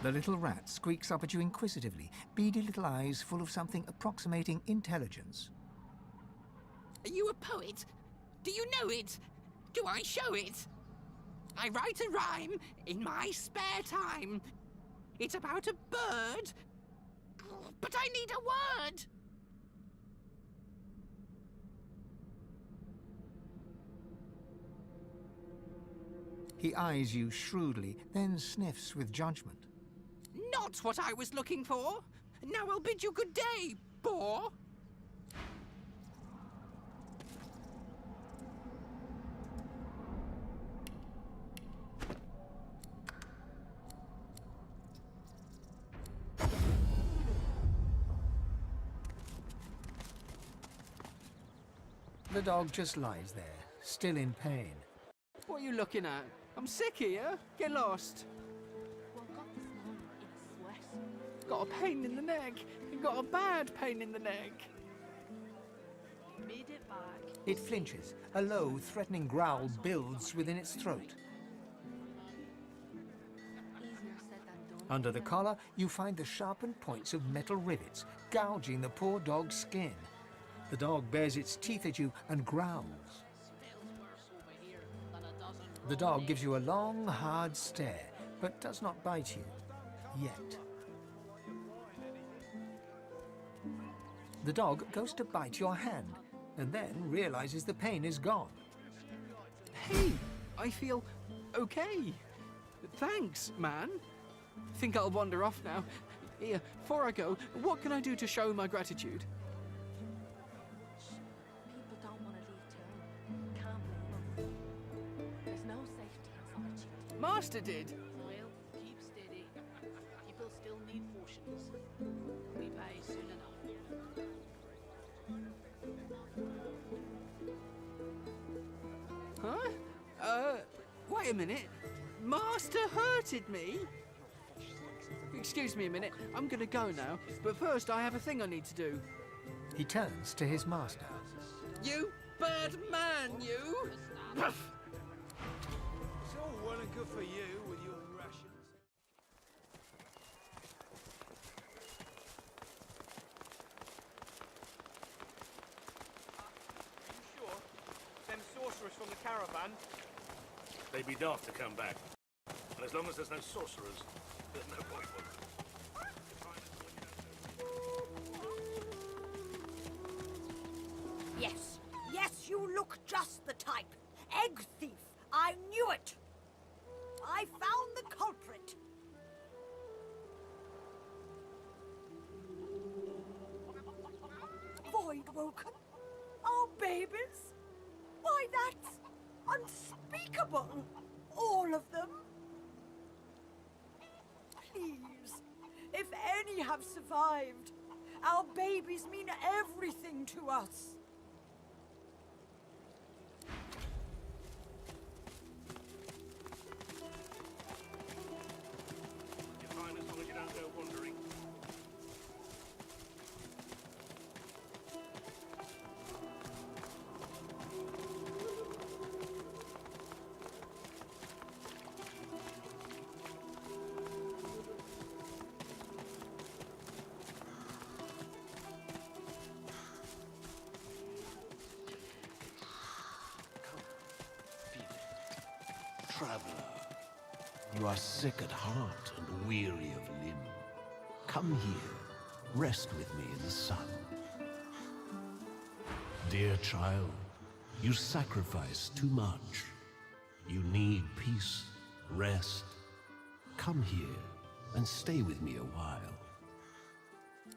The little rat squeaks up at you inquisitively, beady little eyes full of something approximating intelligence. Are you a poet? Do you know it? Do I show it? I write a rhyme in my spare time. It's about a bird, but I need a word. He eyes you shrewdly, then sniffs with judgment. Not what I was looking for. Now I'll bid you good day, boar. The dog just lies there, still in pain. What are you looking at? I'm sick here. Get lost. Woke up this morning in a sweat. Got a pain in the neck. Got a bad pain in the neck. Made it back. It flinches. A low, threatening growl builds within its throat. Easier said than done. Under the collar, you find the sharpened points of metal rivets, gouging the poor dog's skin. The dog bares its teeth at you and growls. The dog gives you a long, hard stare, but does not bite you. Yet. The dog goes to bite your hand, and then realizes the pain is gone. Hey, I feel okay. Thanks, man. Think I'll wander off now. Here, before I go, what can I do to show my gratitude? People don't want to leave town. Can't blame them. There's no safety in solitude. Master did. Well, keep steady. People still need potions. We pay soon enough. Huh? Wait a minute. Master hurted me? Excuse me a minute. I'm gonna go now, but first I have a thing I need to do. He turns to his master. You bad man, you! It's all well and good for you with your rations. Are you sure? Them sorcerers from the caravan? They'd be daft to come back. And as long as there's no sorcerers, there's no point for them. Yes, yes, you look just the type. Egg thief. I knew it. I found the culprit. Void woken? Our babies? Why, that's unspeakable. All of them. Please, if any have survived, our babies mean everything to us. You're fine as long as you don't go wandering. Traveler, you are sick at heart and weary of limb. Come here, rest with me in the sun. Dear child, you sacrifice too much. You need peace, rest. Come here and stay with me a while.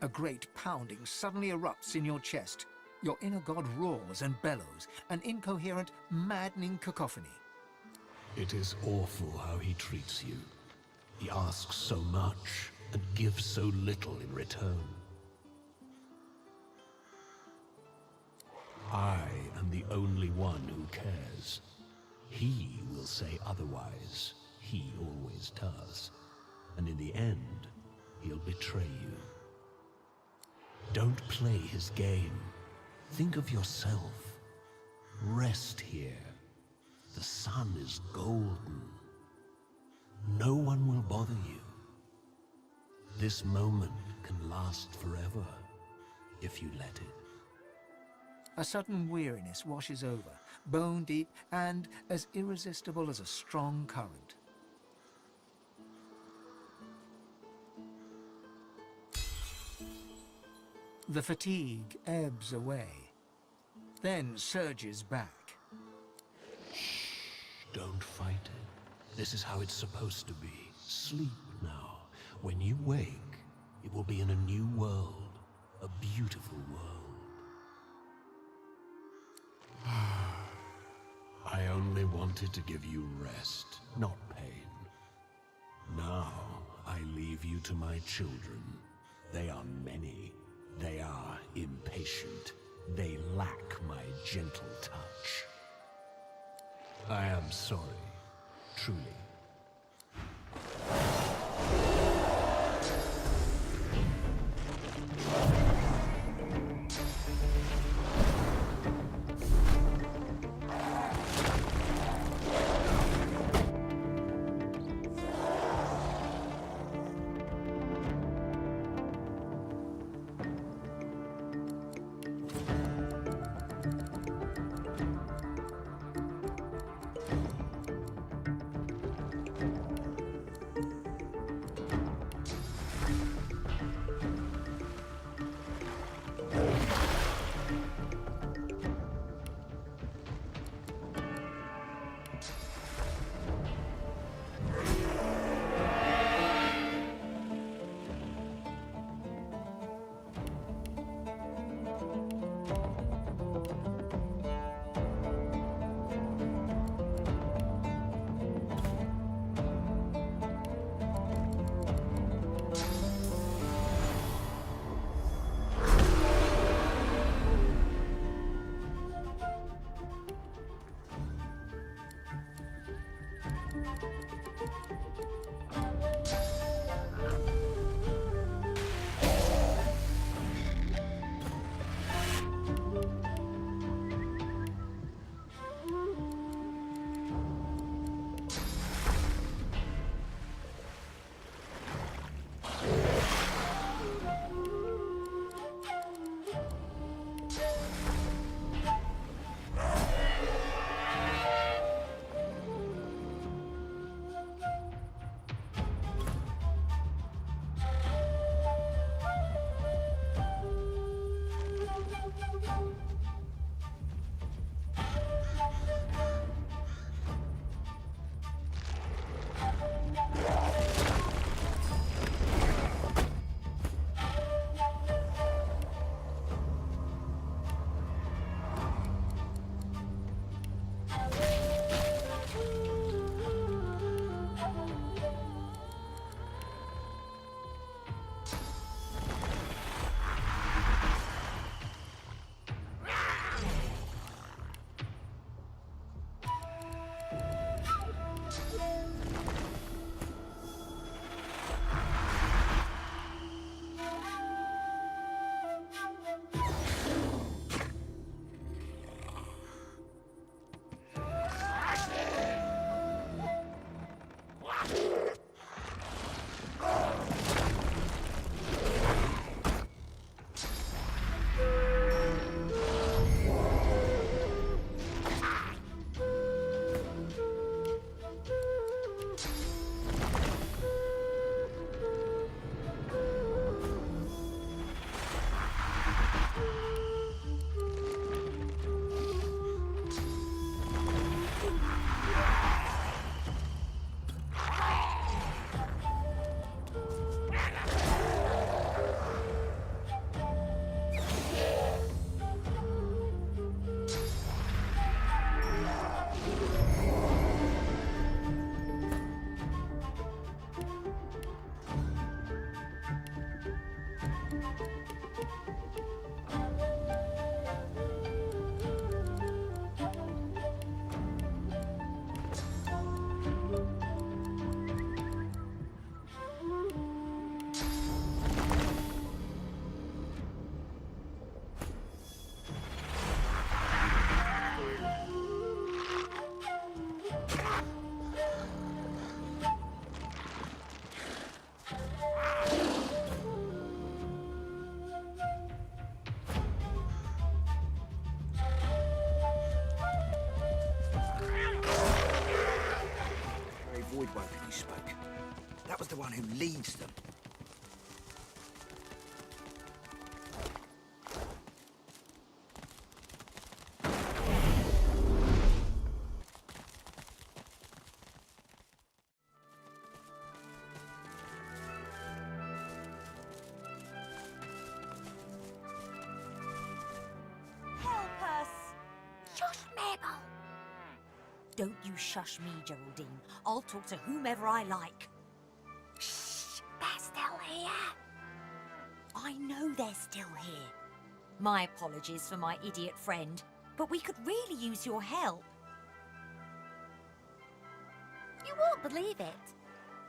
A great pounding suddenly erupts in your chest. Your inner god roars and bellows, an incoherent, maddening cacophony. It is awful how he treats you. He asks so much and gives so little in return. I am the only one who cares. He will say otherwise. He always does. And in the end, he'll betray you. Don't play his game. Think of yourself. Rest here. The sun is golden. No one will bother you. This moment can last forever, if you let it. A sudden weariness washes over, bone deep and as irresistible as a strong current. The fatigue ebbs away, then surges back. Don't fight it. This is how it's supposed to be. Sleep now. When you wake, it will be in a new world, a beautiful world. I only wanted to give you rest, not pain. Now, I leave you to my children. They are many. They are impatient. They lack my gentle touch. I am sorry, truly. the one who leads them. Help us! Shush, Mabel! Don't you shush me, Geraldine. I'll talk to whomever I like. Shh! They're still here. I know they're still here. My apologies for my idiot friend, but we could really use your help. You won't believe it.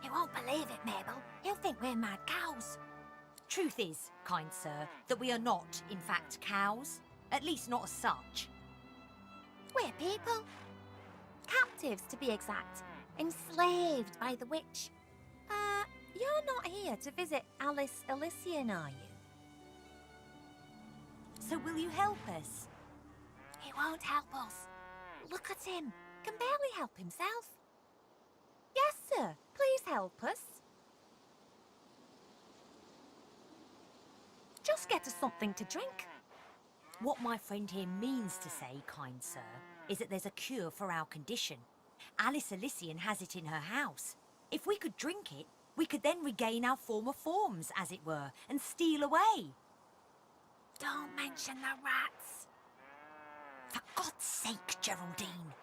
You won't believe it, Mabel. You'll think we're mad cows. Truth is, kind sir, that we are not, in fact, cows. At least not as such. We're people. Captives, to be exact. Enslaved by the witch. You're not here to visit Alice Elysian, are you? So will you help us? He won't help us. Look at him. Can barely help himself. Yes, sir. Please help us. Just get us something to drink. What my friend here means to say, kind sir, is that there's a cure for our condition. Alice Elysian has it in her house. If we could drink it, we could then regain our former forms, as it were, and steal away. Don't mention the rats. For God's sake, Geraldine.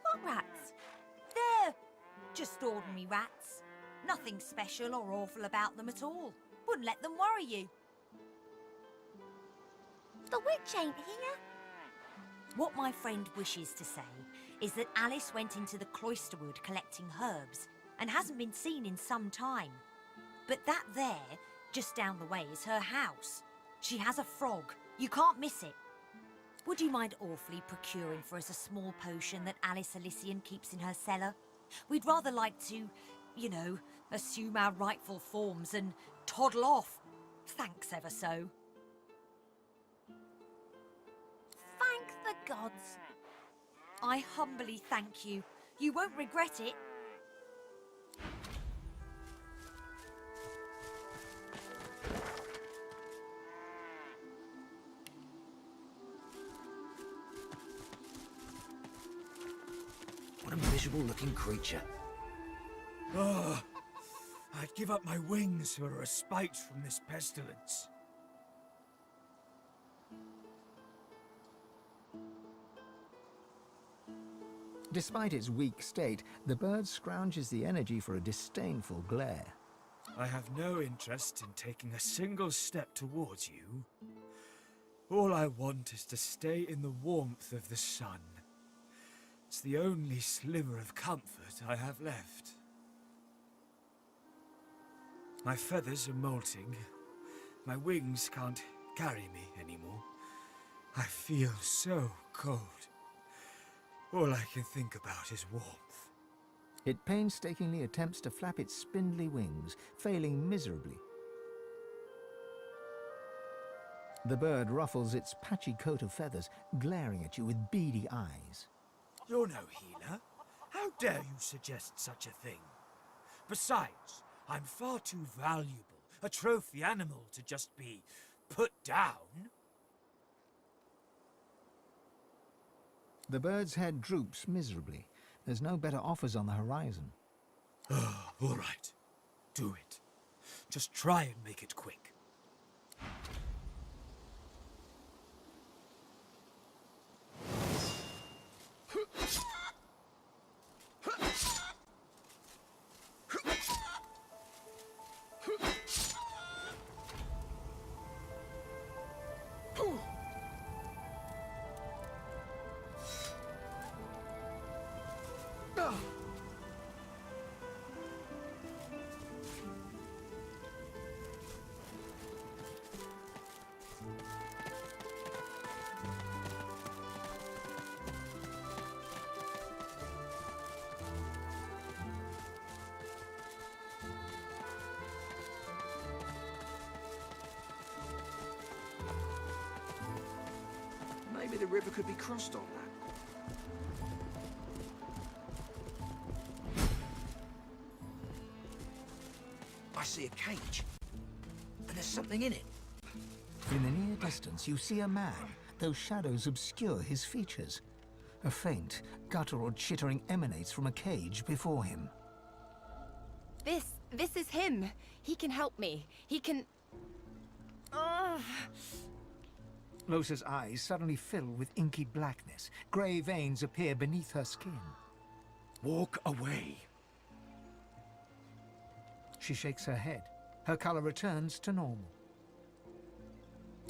What rats? They're just ordinary rats. Nothing special or awful about them at all. Wouldn't let them worry you. The witch ain't here. What my friend wishes to say is that Alice went into the cloisterwood collecting herbs and hasn't been seen in some time. But that there, just down the way, is her house. She has a frog. You can't miss it. Would you mind awfully procuring for us a small potion that Alice Elysian keeps in her cellar? We'd rather like to, you know, assume our rightful forms and toddle off. Thanks ever so. Thank the gods. I humbly thank you. You won't regret it. What a miserable-looking creature. Oh, I'd give up my wings for a respite from this pestilence. Despite its weak state, the bird scrounges the energy for a disdainful glare. I have no interest in taking a single step towards you. All I want is to stay in the warmth of the sun. It's the only sliver of comfort I have left. My feathers are molting. My wings can't carry me anymore. I feel so cold. All I can think about is warmth. It painstakingly attempts to flap its spindly wings, failing miserably. The bird ruffles its patchy coat of feathers, glaring at you with beady eyes. You're no healer. How dare you suggest such a thing? Besides, I'm far too valuable, a trophy animal, to just be put down. The bird's head droops miserably. There's no better offers on the horizon. All right. Do it. Just try and make it quick. Surely the river could be crossed on that. I see a cage. And there's something in it. In the near distance, you see a man, though shadows obscure his features. A faint, guttural chittering emanates from a cage before him. This is him. He can help me. He can... Ugh. Losa's eyes suddenly fill with inky blackness. Grey veins appear beneath her skin. Walk away. She shakes her head. Her color returns to normal.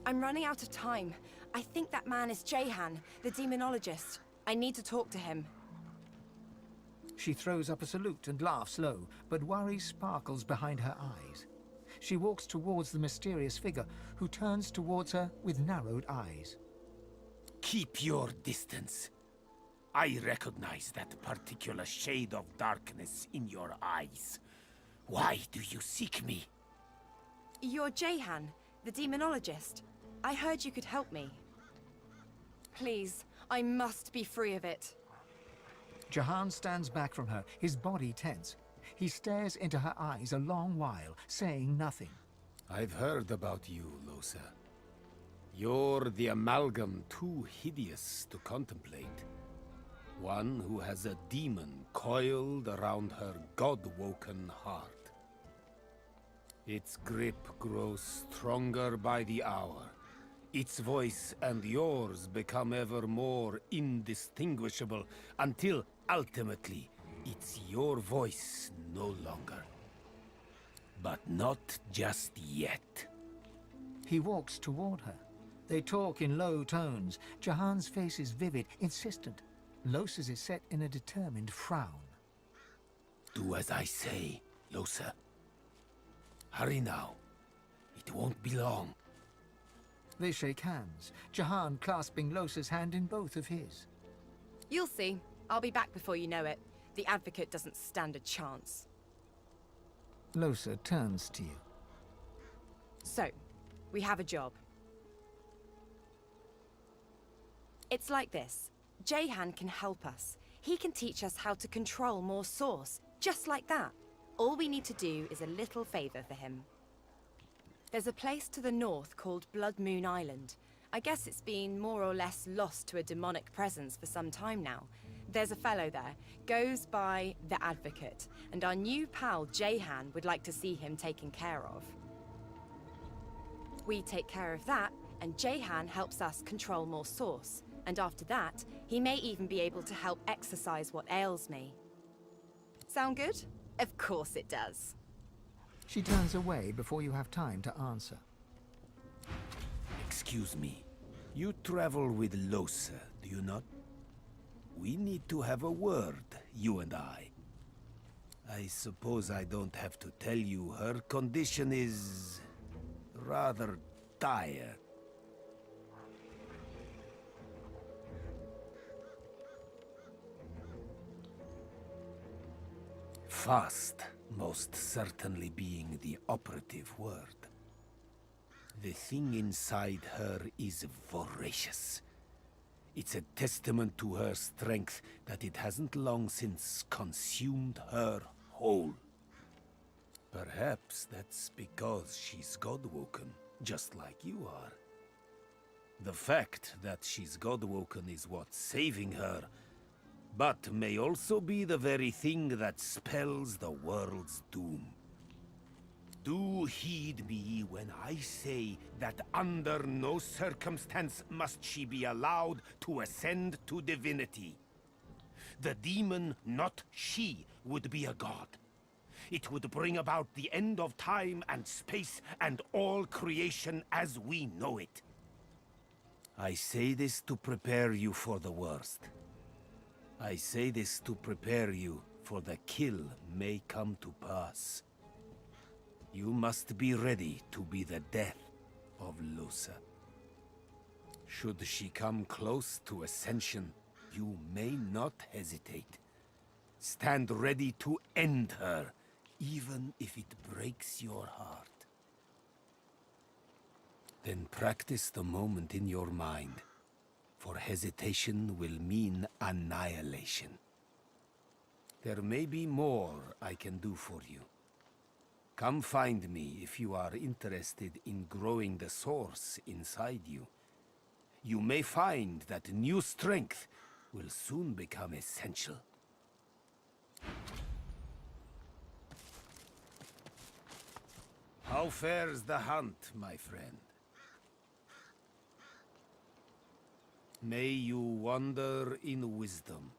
I'm running out of time. I think that man is Jehan, the demonologist. I need to talk to him. She throws up a salute and laughs low, but worry sparkles behind her eyes. She walks towards the mysterious figure, who turns towards her with narrowed eyes. Keep your distance. I recognize that particular shade of darkness in your eyes. Why do you seek me? You're Jehan, the demonologist. I heard you could help me. Please, I must be free of it. Jahan stands back from her, his body tense. He stares into her eyes a long while, saying nothing. I've heard about you, Losa. You're the amalgam too hideous to contemplate. One who has a demon coiled around her god-woken heart. Its grip grows stronger by the hour. Its voice and yours become ever more indistinguishable until, ultimately, it's your voice no longer. But not just yet. He walks toward her. They talk in low tones. Jahan's face is vivid, insistent. Losa's is set in a determined frown. Do as I say, Losa. Hurry now. It won't be long. They shake hands, Jahan clasping Losa's hand in both of his. You'll see. I'll be back before you know it. The Advocate doesn't stand a chance. Losa turns to you. So, we have a job. It's like this. Jehan can help us. He can teach us how to control more Source, just like that. All we need to do is a little favor for him. There's a place to the north called Blood Moon Island. I guess it's been more or less lost to a demonic presence for some time now. There's a fellow there, goes by the Advocate, and our new pal Jehan would like to see him taken care of. We take care of that, and Jehan helps us control more Source. And after that, he may even be able to help exorcise what ails me. Sound good? Of course it does. She turns away before you have time to answer. Excuse me. You travel with Losa, do you not? We need to have a word, you and I. I suppose I don't have to tell you her condition is... rather dire. Fast, most certainly being the operative word. The thing inside her is voracious. It's a testament to her strength that it hasn't long since consumed her whole. Perhaps that's because she's God-woken, just like you are. The fact that she's God-woken is what's saving her, but may also be the very thing that spells the world's doom. Do heed me when I say that under no circumstance must she be allowed to ascend to divinity. The demon, not she, would be a god. It would bring about the end of time and space and all creation as we know it. I say this to prepare you for the worst. I say this to prepare you for the kill may come to pass. You must be ready to be the death of Losa. Should she come close to ascension, you may not hesitate. Stand ready to end her, even if it breaks your heart. Then practice the moment in your mind. for hesitation will mean annihilation. There may be more I can do for you. Come find me if you are interested in growing the source inside you. You may find that new strength will soon become essential. How fares the hunt, my friend? May you wander in wisdom.